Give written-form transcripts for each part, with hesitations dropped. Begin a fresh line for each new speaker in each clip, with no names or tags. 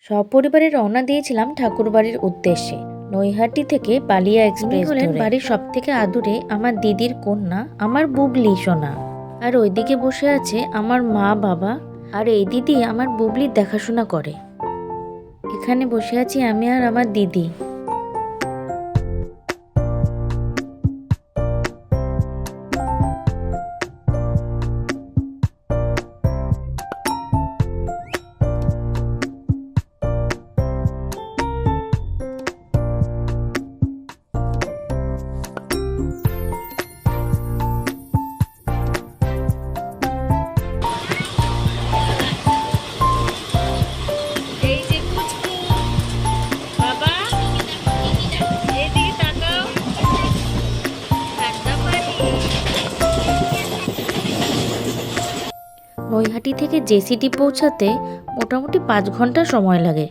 সপরিবারে রওনা দিয়েছিলাম ঠাকুরবাড়ির উদ্দেশ্যে। নৈহাটি থেকে বালিয়া এক্সপ্রেস হলেন বাড়ির সব থেকে আদুরে আমার দিদির কন্যা, আমার বুবলি সোনা। আর ওইদিকে বসে আছে আমার মা বাবা, আর এই দিদি আমার বুবলির দেখাশোনা করে। এখানে বসে আছি আমি আর আমার দিদি। নৈহাটি থেকে জেসিটি পৌঁছাতে মোটামুটি 5 ঘন্টা সময় লাগে।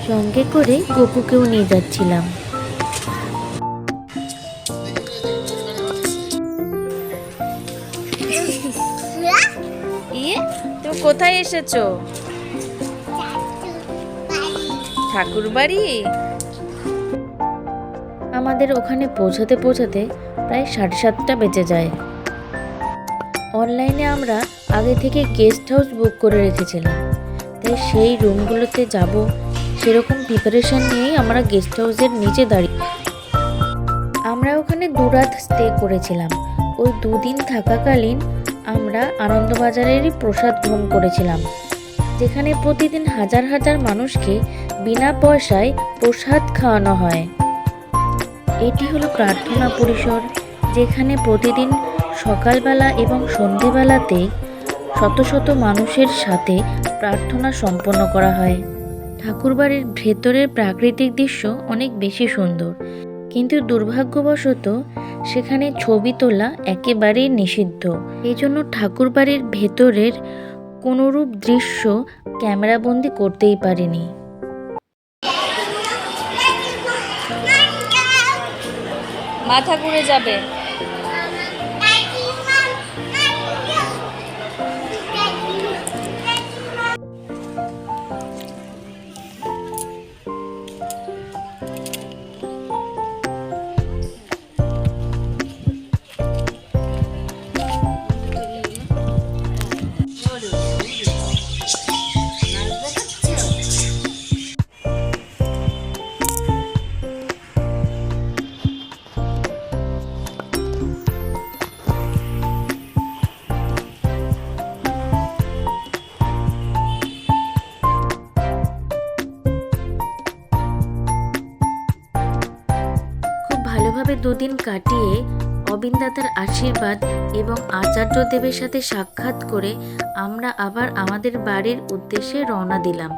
সঙ্গে করে গপুকেও নিয়ে যাচ্ছিলাম। তুমি কোথায় এসেছো? ঠাকুরবাড়ি। আমাদের ওখানে পৌঁছাতে পৌঁছাতে প্রায় 7:30 বেজে যায়। অনলাইনে আমরা আগে থেকে গেস্ট হাউস বুক করে রেখেছিলাম, তাই সেই রুমগুলোতে যাব সেরকম প্রিপারেশন নিয়েই আমরা গেস্ট হাউসের নিচে দাঁড়িয়ে। আমরা ওখানে 2 রাত স্টে করেছিলাম। ওই 2 দিন থাকাকালীন আমরা আনন্দবাজারেরই প্রসাদ গ্রহণ করেছিলাম, যেখানে প্রতিদিন হাজার হাজার মানুষকে বিনা পয়সায় প্রসাদ খাওয়ানো হয়। এটি হলো প্রার্থনা পরিসর, যেখানে প্রতিদিন সকালবেলা এবং সন্ধেবেলাতে শত শত মানুষের সাথে প্রার্থনা সম্পন্ন করা হয়। ঠাকুরবাড়ির ভেতরের প্রাকৃতিক দৃশ্য অনেক বেশি সুন্দর, কিন্তু দুর্ভাগ্যবশত সেখানে ছবি তোলা একেবারেই নিষিদ্ধ। এই জন্য ঠাকুরবাড়ির ভেতরের কোনোরূপ দৃশ্য ক্যামেরাবন্দি করতেই পারিনি। মাথা ঘুরে যাবে। ভালোভাবে 2 দিন কাটিয়ে অবিন্দাতার আশীর্বাদ এবং আচার্য দেবের সাথে সাক্ষাৎ করে আমরা আবার আমাদের বাড়ির উদ্দেশ্যে রওনা দিলাম।